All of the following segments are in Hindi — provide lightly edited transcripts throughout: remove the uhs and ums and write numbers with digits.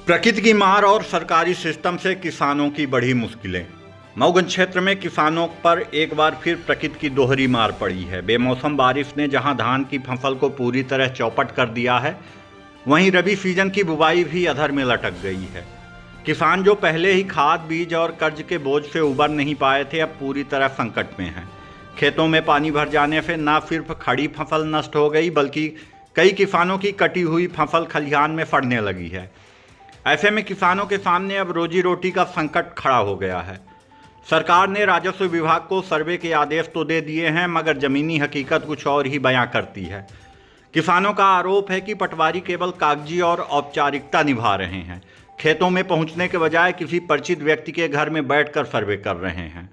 प्रकृति की मार और सरकारी सिस्टम से किसानों की बढ़ी मुश्किलें। मऊगंज क्षेत्र में किसानों पर एक बार फिर प्रकृति की दोहरी मार पड़ी है। बेमौसम बारिश ने जहां धान की फसल को पूरी तरह चौपट कर दिया है, वहीं रबी सीजन की बुवाई भी अधर में लटक गई है। किसान जो पहले ही खाद, बीज और कर्ज के बोझ से उबर नहीं पाए थे, अब पूरी तरह संकट में हैं। खेतों में पानी भर जाने से न सिर्फ खड़ी फसल नष्ट हो गई, बल्कि कई किसानों की कटी हुई फसल खलिहान में सड़ने लगी है। ऐसे में किसानों के सामने अब रोजी रोटी का संकट खड़ा हो गया है। सरकार ने राजस्व विभाग को सर्वे के आदेश तो दे दिए हैं, मगर जमीनी हकीकत कुछ और ही बयां करती है। किसानों का आरोप है कि पटवारी केवल कागजी और औपचारिकता निभा रहे हैं, खेतों में पहुंचने के बजाय किसी परिचित व्यक्ति के घर में बैठकर सर्वे कर रहे हैं।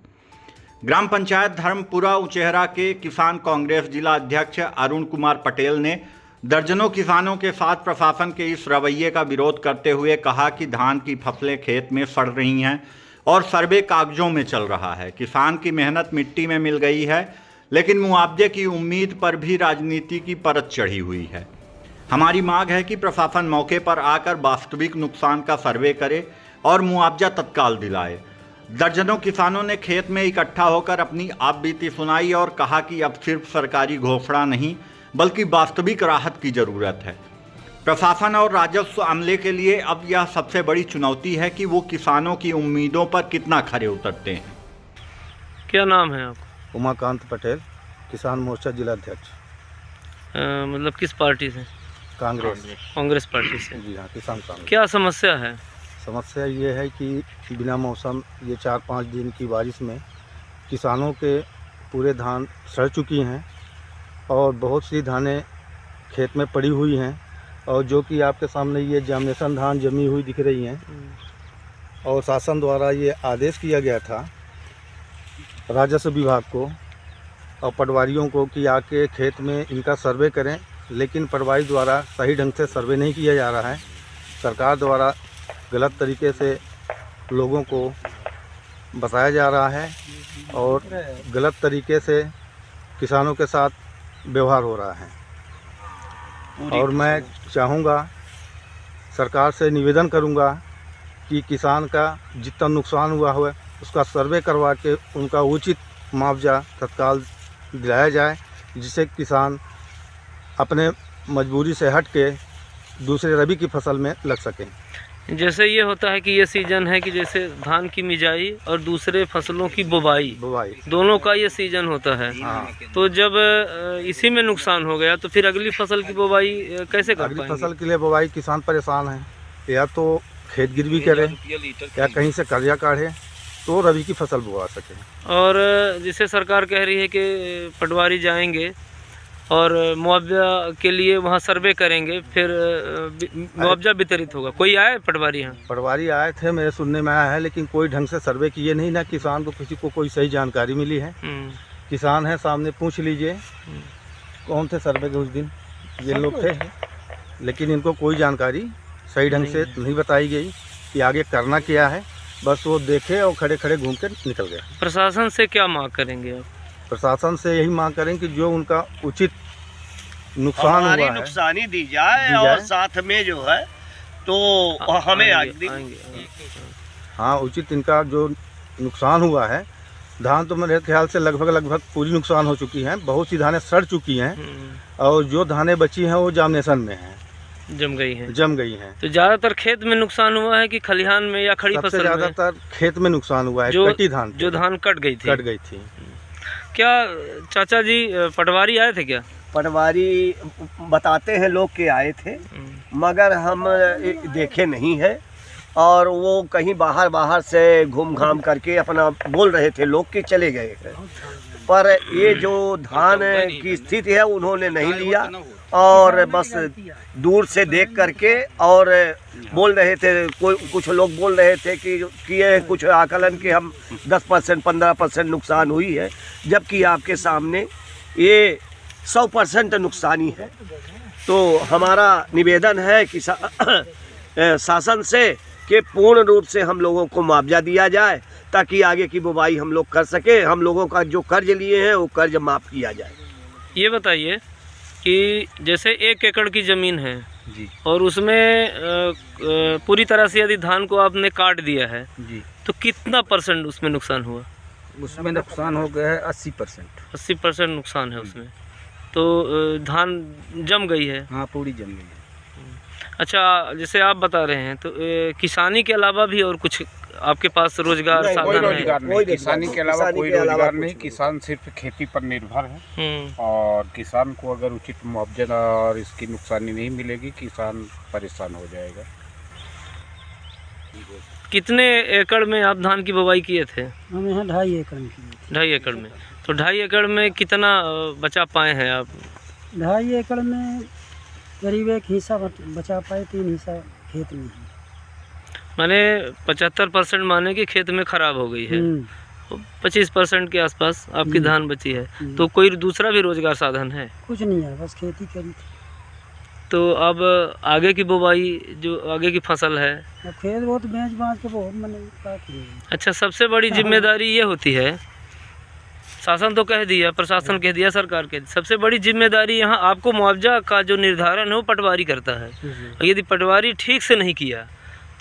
ग्राम पंचायत धर्मपुरा उचेहरा के किसान कांग्रेस जिला अध्यक्ष अरुण कुमार पटेल ने दर्जनों किसानों के साथ प्रशासन के इस रवैये का विरोध करते हुए कहा कि धान की फसलें खेत में सड़ रही हैं और सर्वे कागजों में चल रहा है। किसान की मेहनत मिट्टी में मिल गई है, लेकिन मुआवजे की उम्मीद पर भी राजनीति की परत चढ़ी हुई है। हमारी मांग है कि प्रशासन मौके पर आकर वास्तविक नुकसान का सर्वे करे और मुआवजा तत्काल दिलाए। दर्जनों किसानों ने खेत में इकट्ठा होकर अपनी आपबीती सुनाई और कहा कि अब सिर्फ सरकारी घोषणा नहीं, बल्कि वास्तविक राहत की जरूरत है। प्रशासन और राजस्व अमले के लिए अब यह सबसे बड़ी चुनौती है कि वो किसानों की उम्मीदों पर कितना खरे उतरते हैं। क्या नाम है आपका? उमाकांत पटेल, किसान मोर्चा जिला अध्यक्ष। मतलब किस पार्टी से? कांग्रेस पार्टी से। जी हाँ, किसान कांग्रेस। क्या समस्या है? समस्या ये है कि बिना मौसम ये 4-5 दिन की बारिश में किसानों के पूरे धान सड़ चुकी हैं और बहुत सी धानें खेत में पड़ी हुई हैं, और जो कि आपके सामने ये जामनेशन धान जमी हुई दिख रही हैं। और शासन द्वारा ये आदेश किया गया था राजस्व विभाग को और पटवारियों को कि आके खेत में इनका सर्वे करें, लेकिन पटवारी द्वारा सही ढंग से सर्वे नहीं किया जा रहा है। सरकार द्वारा गलत तरीके से लोगों को बताया जा रहा है और गलत तरीके से किसानों के साथ व्यवहार हो रहा है। और मैं चाहूँगा, सरकार से निवेदन करूँगा कि किसान का जितना नुकसान हुआ है उसका सर्वे करवा के उनका उचित मुआवजा तत्काल दिलाया जाए, जिससे किसान अपने मजबूरी से हट के दूसरे रबी की फसल में लग सकें। जैसे ये होता है कि ये सीजन है कि जैसे धान की मिजाई और दूसरे फसलों की बुवाई दोनों का ये सीजन होता है। हाँ। तो जब इसी में नुकसान हो गया तो फिर अगली फसल की बुवाई कैसे कर पाएंगे? अगली फसल के लिए बुवाई किसान परेशान है, या तो खेत गिरवी करे या कहीं से कर्जा काढ़े तो रबी की फसल बुवा सके। और जिसे सरकार कह रही है कि पटवारी जाएंगे और मुआवजा के लिए वहाँ सर्वे करेंगे, फिर मुआवजा वितरित होगा। कोई आए पटवारी? यहाँ पटवारी आए थे, मेरे सुनने में आया है, लेकिन कोई ढंग से सर्वे किए नहीं। ना किसान को किसी को कोई सही जानकारी मिली है। किसान है सामने, पूछ लीजिए कौन थे सर्वे के उस दिन, ये लोग थे, लेकिन इनको कोई जानकारी सही ढंग से नहीं बताई गई कि आगे करना क्या है। बस वो देखे और खड़े खड़े घूम के निकल गए। प्रशासन से क्या मांग करेंगे आप? प्रशासन से यही मांग करें कि जो उनका उचित नुकसान हुआ है, नुकसानी दी जाए और साथ में जो है तो हमें आएंगे। हाँ, उचित इनका जो नुकसान हुआ है, धान तो मेरे ख्याल से लगभग पूरी नुकसान हो चुकी हैं। बहुत सी धानें सड़ चुकी हैं और जो धानें बची हैं वो जामनेशन में हैं, जम गई हैं। तो ज़्यादातर खेत में नुकसान हुआ है कि खलिहान में या खड़ी फसल में? ज़्यादातर खेत में नुकसान हुआ है। कटी धान, जो धान कट गई थी। क्या चाचा जी पटवारी आए थे क्या? पटवारी बताते हैं लोग के आए थे, मगर हम देखे नहीं है। और वो कहीं बाहर से घूम घाम करके अपना बोल रहे थे लोग कि चले गए हैं। पर ये जो धान की स्थिति है उन्होंने नहीं लिया और बस दूर से देख करके और बोल रहे थे। कुछ लोग बोल रहे थे कि ये कुछ आकलन के हम 10% 15% नुकसान हुई है, जबकि आपके सामने ये 100% नुकसानी है। तो हमारा निवेदन है कि शासन से कि पूर्ण रूप से हम लोगों को मुआवजा दिया जाए, ताकि आगे की बुवाई हम लोग कर सके। हम लोगों का जो कर्ज लिए हैं वो कर्ज माफ़ किया जाए। ये बताइए कि जैसे 1 एकड़ की ज़मीन है जी और उसमें पूरी तरह से यदि धान को आपने काट दिया है जी। तो कितना % उसमें नुकसान हुआ? उसमें नुकसान हो गया है 80%। 80% नुकसान है उसमें। तो धान जम गई है। हाँ, पूरी जम गई है। अच्छा, जैसे आप बता रहे हैं तो किसानी के अलावा भी और कुछ आपके पास रोजगार नहीं, कोई साधन है? रोजगार नहीं, किसानी के अलावा कोई रोजगार नहीं। किसान सिर्फ खेती पर निर्भर है और किसान को अगर उचित मुआवजा और इसकी नुकसानी नहीं मिलेगी, किसान परेशान हो जाएगा। कितने एकड़ में आप धान की बुवाई किए थे? हम यहाँ 2.5 एकड़ में किए थे। 2.5 एकड़ में। तो 2.5 एकड़ में कितना बचा पाए हैं आप? 2.5 एकड़ में करीब 1 हिस्सा बचा पाए, 3 हिस्सा खेत में है। माने 75% माने कि खेत में खराब हो गई है, 25% के आसपास आपकी धान बची है। तो कोई दूसरा भी रोजगार साधन है? कुछ नहीं है, बस खेती करी थी। तो अब आगे की बुवाई, जो आगे की फसल है, अब खेत बहुत बेच बाँच के बहुत मैंने क्या किया। अच्छा, सबसे बड़ी जिम्मेदारी ये होती है, शासन तो कह दिया, प्रशासन कह दिया, सरकार कह दी, सबसे बड़ी जिम्मेदारी यहाँ आपको मुआवजा का जो निर्धारण है वो पटवारी करता है। और यदि पटवारी ठीक से नहीं किया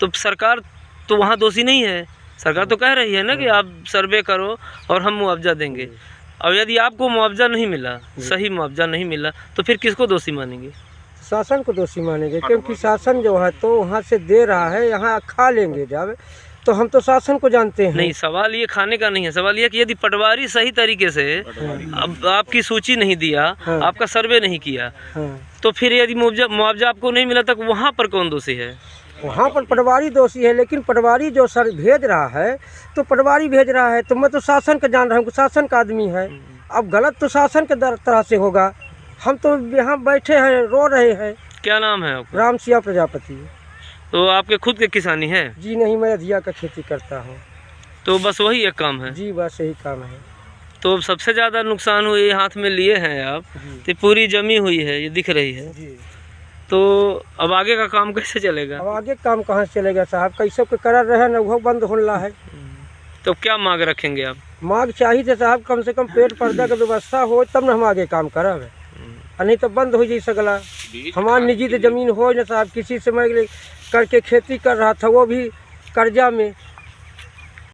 तो सरकार तो वहाँ दोषी नहीं है। सरकार तो कह रही है ना कि आप सर्वे करो और हम मुआवजा देंगे। और यदि आपको मुआवजा नहीं मिला, सही मुआवजा नहीं मिला, तो फिर किसको दोषी मानेंगे? शासन को दोषी मानेंगे, क्योंकि शासन जो है तो वहाँ से दे रहा है, यहाँ खा लेंगे जब, तो हम तो शासन को जानते हैं। नहीं, सवाल ये खाने का नहीं है, सवाल ये कि यदि पटवारी सही तरीके से अब आपकी सूची नहीं दिया, आपका सर्वे नहीं किया, तो फिर यदि मुआवजा आपको नहीं मिला, तक वहाँ पर कौन दोषी है? वहाँ पर पटवारी दोषी है, लेकिन पटवारी जो सर भेज रहा है तो पटवारी भेज रहा है, तो मैं तो शासन का जान रहा हूँ, शासन का आदमी है। अब गलत तो शासन के तरह से होगा। हम तो यहाँ बैठे हैं, रो रहे हैं। क्या नाम है आपका? राम सिया प्रजापति। तो आपके खुद के किसानी है? जी नहीं, मैं अधिया का खेती करता हूँ। तो बस वही एक काम है? जी, बस यही काम है। तो अब सबसे ज़्यादा नुकसान हुई, हाथ में लिए हैं आप, तो पूरी जमी हुई है, ये दिख रही है। जी। तो अब आगे का काम कैसे चलेगा? अब आगे काम कहाँ से चलेगा साहब, कैसे के कर रहे हैं ना, वो बंद होना है। तो क्या मांग रखेंगे आप? मांग चाहिए थे साहब, कम से कम पेट पर्दा का व्यवस्था हो तब ना हम आगे काम करब, नहीं तो बंद हो जाए सगला। हमारी निजी तो जमीन हो ना साहब, किसी से मैं करके खेती कर रहा था, वो भी कर्जा में।